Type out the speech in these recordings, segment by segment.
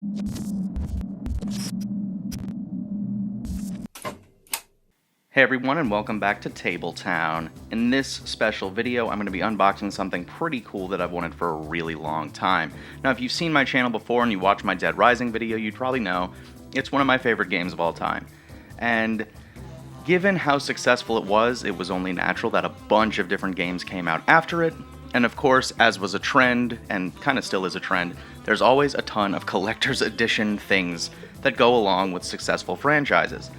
Hey everyone, and welcome back to Tabletown. In this special video, I'm going to be unboxing something pretty cool that I've wanted for a really long time. Now, if you've seen my channel before and you watched my Dead Rising video, you'd probably know it's one of my favorite games of all time. And given how successful it was only natural that a bunch of different games came out after it. And of course, as was a trend, and kind of still is a trend, there's always a ton of collector's edition things that go along with successful franchises.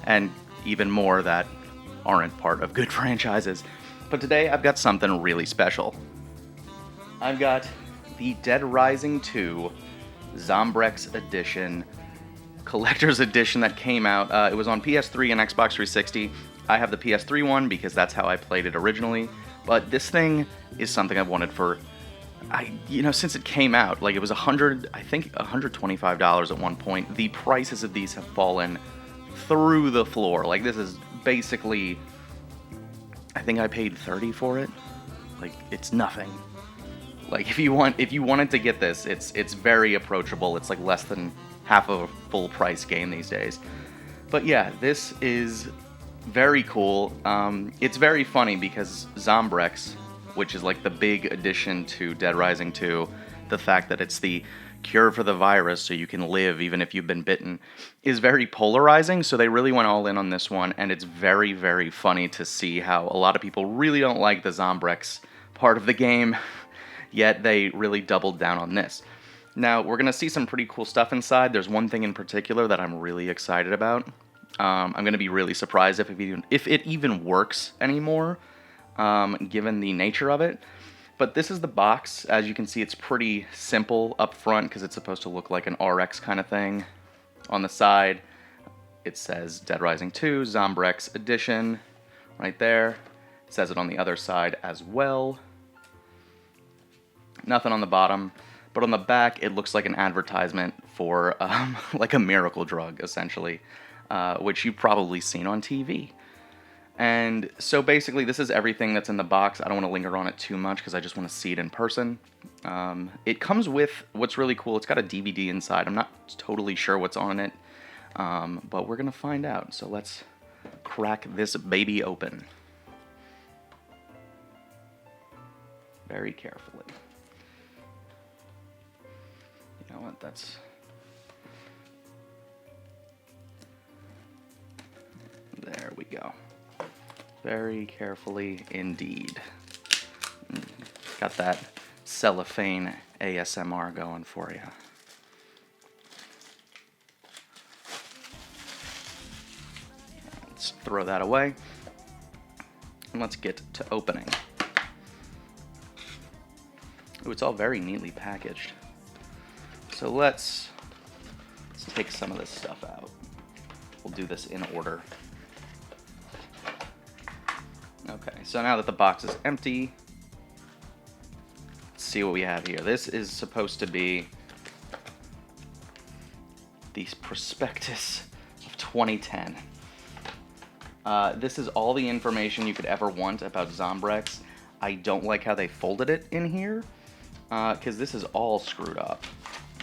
And even more that aren't part of good franchises. But today I've got something really special. I've got the Dead Rising 2 Zombrex Edition, collector's edition that came out. It was on PS3 and Xbox 360. I have the PS3 one because that's how I played it originally. But this thing is something I've wanted for, since it came out. Like, it was $125 at one point. The prices of these have fallen through the floor. Like, this is basically, I think I paid $30 for it. Like, it's nothing. Like, if you wanted to get this, it's very approachable. It's like less than half of a full price game these days. But yeah, this is very cool. It's very funny because Zombrex, which is like the big addition to Dead Rising 2, the fact that it's the cure for the virus so you can live even if you've been bitten, is very polarizing. So they really went all in on this one, and it's very, very funny to see how a lot of people really don't like the Zombrex part of the game, yet they really doubled down on this. Now, we're going to see some pretty cool stuff inside. There's one thing in particular that I'm really excited about. I'm going to be really surprised if it even works anymore, given the nature of it. But this is the box. As you can see, it's pretty simple up front because it's supposed to look like an RX kind of thing. On the side, it says Dead Rising 2 Zombrex Edition right there. It says it on the other side as well. Nothing on the bottom. But on the back, it looks like an advertisement for like a miracle drug, essentially, which you've probably seen on TV. And so basically, this is everything that's in the box. I don't want to linger on it too much because I just want to see it in person. It comes with, what's really cool, it's got a DVD inside. I'm not totally sure what's on it, but we're going to find out. So let's crack this baby open. Very carefully. You know what, that's... There we go. Very carefully indeed. Got that cellophane ASMR going for you. Let's throw that away. And let's get to opening. Ooh, it's all very neatly packaged. So let's take some of this stuff out. We'll do this in order. Okay, so now that the box is empty, let's see what we have here. This is supposed to be the prospectus of 2010. This is all the information you could ever want about Zombrex. I don't like how they folded it in here, because this is all screwed up.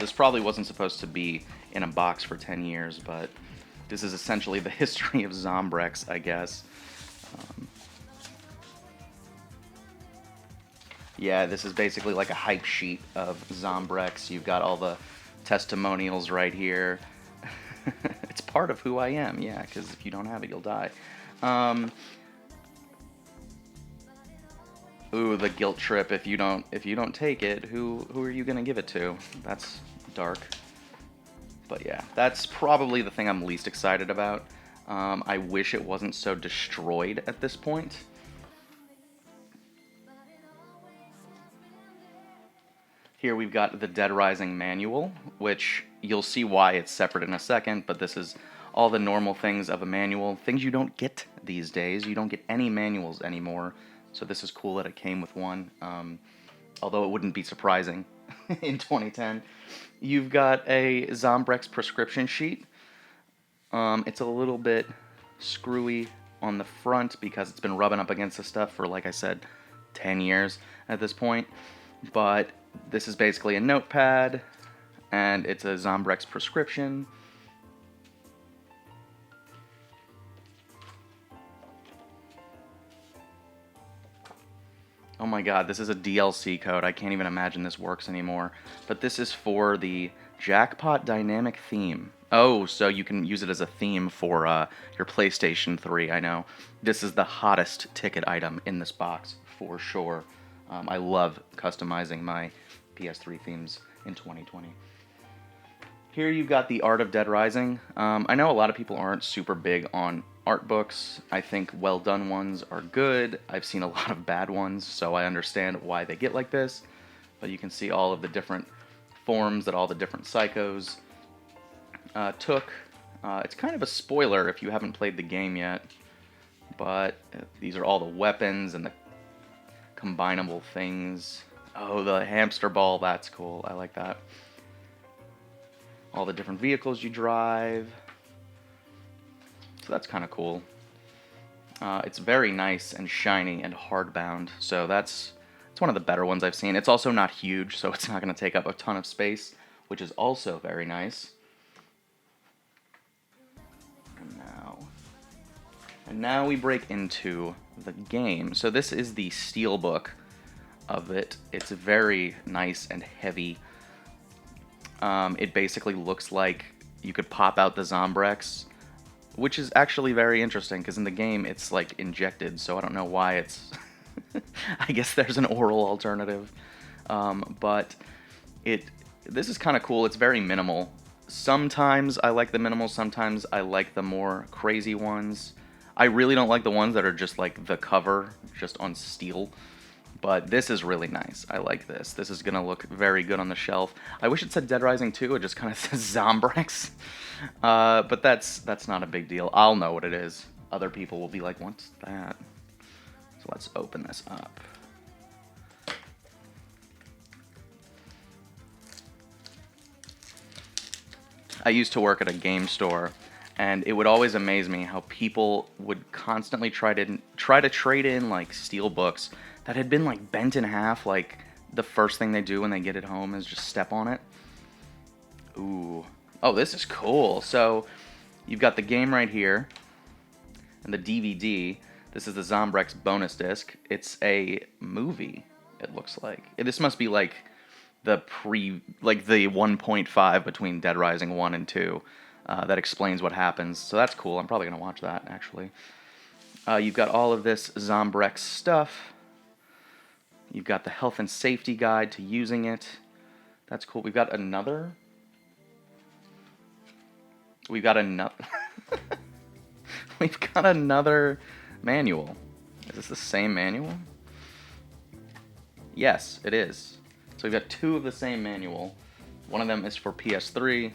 This probably wasn't supposed to be in a box for 10 years, but this is essentially the history of Zombrex, I guess. Yeah, this is basically like a hype sheet of Zombrex. You've got all the testimonials right here. It's part of who I am, yeah, because if you don't have it, you'll die. Ooh, the guilt trip. If you don't take it, who are you gonna give it to? That's dark. But yeah, that's probably the thing I'm least excited about. I wish it wasn't so destroyed at this point. Here we've got the Dead Rising manual, which you'll see why it's separate in a second, but this is all the normal things of a manual, things you don't get these days. You don't get any manuals anymore, so this is cool that it came with one, although it wouldn't be surprising in 2010. You've got a Zombrex prescription sheet. It's a little bit screwy on the front because it's been rubbing up against the stuff for, like I said, 10 years at this point. But this is basically a notepad. and it's a Zombrex prescription. Oh my god, this is a DLC code. I can't even imagine this works anymore. But this is for the Jackpot Dynamic Theme. Oh, so you can use it as a theme for your PlayStation 3, I know. This is the hottest ticket item in this box, for sure. I love customizing my PS3 themes in 2020. Here you've got the Art of Dead Rising. I know a lot of people aren't super big on art books. I think well done ones are good. I've seen a lot of bad ones, so I understand why they get like this. But you can see all of the different forms that all the different psychos took. It's kind of a spoiler if you haven't played the game yet, but these are all the weapons and the combinable things. Oh, the hamster ball, that's cool. I like that. All the different vehicles you drive. So that's kind of cool. It's very nice and shiny and hardbound, so it's one of the better ones I've seen. It's also not huge, so it's not going to take up a ton of space, which is also very nice. And now we break into the game. So this is the steelbook of it. It's very nice and heavy. It basically looks like you could pop out the Zombrex, which is actually very interesting, because in the game it's like injected, so I don't know why it's... I guess there's an oral alternative. But this is kind of cool. It's very minimal. Sometimes I like the minimal, sometimes I like the more crazy ones. I really don't like the ones that are just like the cover, just on steel. But this is really nice. I like this. This is going to look very good on the shelf. I wish it said Dead Rising 2. It just kind of says Zombrex. But that's not a big deal. I'll know what it is. Other people will be like, what's that? So let's open this up. I used to work at a game store, and it would always amaze me how people would constantly try to trade in like steel books that had been like bent in half. Like the first thing they do when they get it home is just step on it. Ooh. Oh, this is cool. So you've got the game right here and the DVD. This is the Zombrex bonus disc. It's a movie, it looks like. This must be like the the 1.5 between Dead Rising 1 and 2 that explains what happens. So that's cool. I'm probably going to watch that, actually. You've got all of this Zombrex stuff. You've got the health and safety guide to using it. That's cool. We've got another... We've got another manual. Is this the same manual? Yes, it is. So we've got two of the same manual. One of them is for PS3.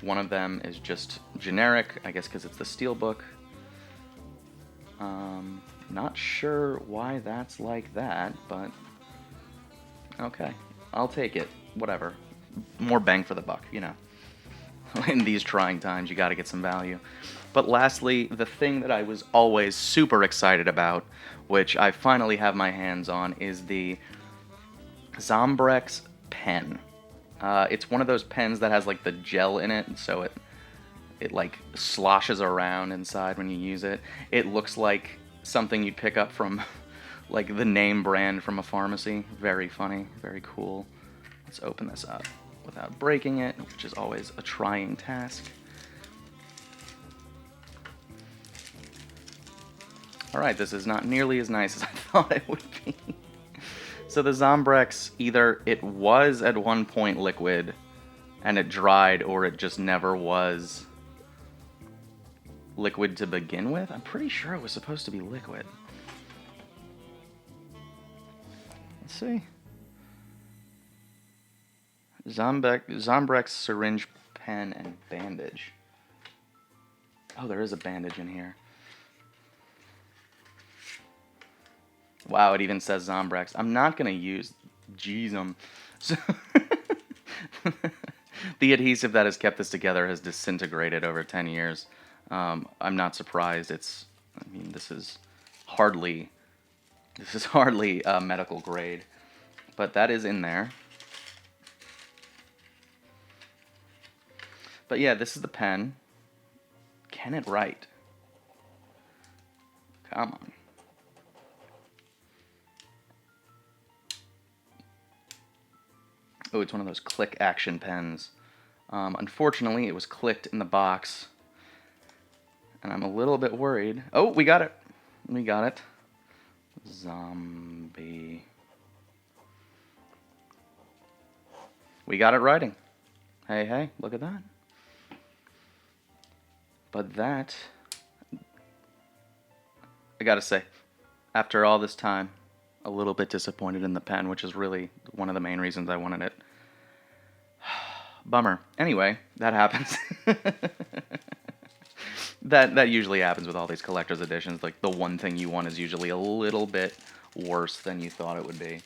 One of them is just generic, I guess because it's the steelbook. Not sure why that's like that, but okay. I'll take it. Whatever. More bang for the buck, you know. In these trying times, you gotta get some value. But lastly, the thing that I was always super excited about, which I finally have my hands on, is the Zombrex pen. It's one of those pens that has like the gel in it, so it like sloshes around inside when you use it. It looks like something you'd pick up from like the name brand from a pharmacy. Very funny, very cool. Let's open this up without breaking it, which is always a trying task. Alright, this is not nearly as nice as I thought it would be. So the Zombrex, either it was at one point liquid and it dried, or it just never was liquid to begin with. I'm pretty sure it was supposed to be liquid. Let's see. Zombrex syringe, pen, and bandage. Oh, there is a bandage in here. Wow, it even says Zombrex. I'm not going to use... Jeez, so the adhesive that has kept this together has disintegrated over 10 years. I'm not surprised. I mean, this is hardly medical grade. But that is in there. But yeah, this is the pen. Can it write? Come on. Oh, it's one of those click action pens. Unfortunately, it was clicked in the box. And I'm a little bit worried. Oh, we got it. We got it. Zombie. We got it writing. Hey, hey, look at that. But that, I gotta say, after all this time, a little bit disappointed in the pen, which is really one of the main reasons I wanted it. Bummer. Anyway, that happens. That usually happens with all these collector's editions. Like, the one thing you want is usually a little bit worse than you thought it would be.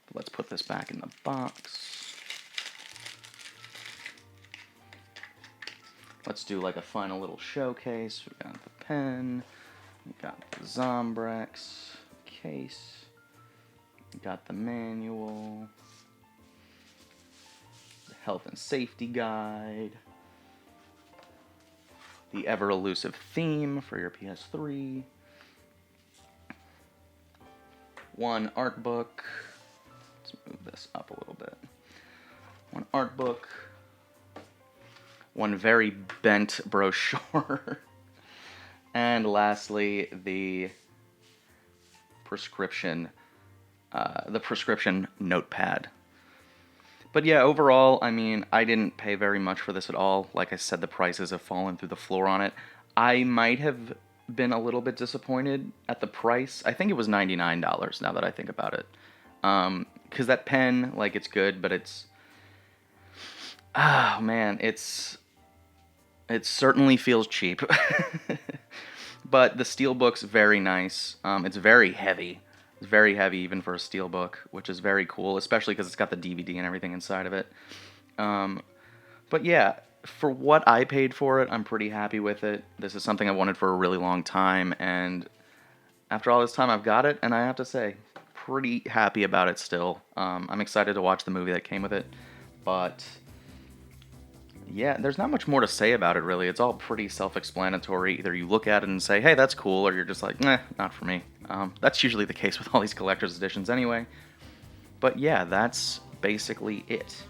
But let's put this back in the box. Let's do like a final little showcase. We got the pen. We got the Zombrex case. We got the manual. The health and safety guide. The ever-elusive theme for your PS3. One art book. Let's move this up a little bit. One art book. One very bent brochure. And lastly, the prescription notepad. But yeah, overall, I mean, I didn't pay very much for this at all. Like I said, the prices have fallen through the floor on it. I might have been a little bit disappointed at the price. I think it was $99 now that I think about it. Because that pen, like, it's good, but it's... Oh, man, it certainly feels cheap. But the steelbook's very nice. It's very heavy. It's very heavy even for a steelbook, which is very cool, especially because it's got the DVD and everything inside of it. But yeah, for what I paid for it, I'm pretty happy with it. This is something I wanted for a really long time, and after all this time, I've got it, and I have to say, pretty happy about it still. I'm excited to watch the movie that came with it, but... yeah, there's not much more to say about it, really. It's all pretty self-explanatory. Either you look at it and say, hey, that's cool, or you're just like, nah, not for me. That's usually the case with all these collector's editions anyway. But yeah, that's basically it.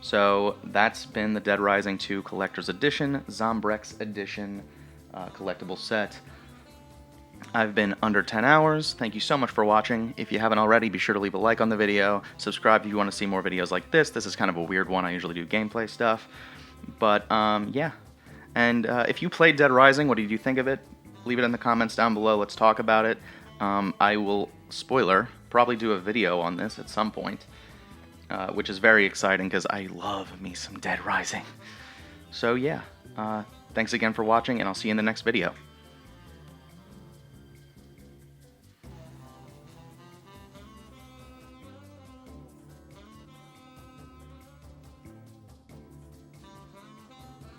So that's been the Dead Rising 2 Collector's Edition, Zombrex Edition collectible set. I've been under 10 hours. Thank you so much for watching. If you haven't already, be sure to leave a like on the video. Subscribe if you want to see more videos like this. This is kind of a weird one. I usually do gameplay stuff. But, yeah. And if you played Dead Rising, what did you think of it? Leave it in the comments down below. Let's talk about it. I will, spoiler, probably do a video on this at some point. Which is very exciting because I love me some Dead Rising. So, yeah. Thanks again for watching, and I'll see you in the next video.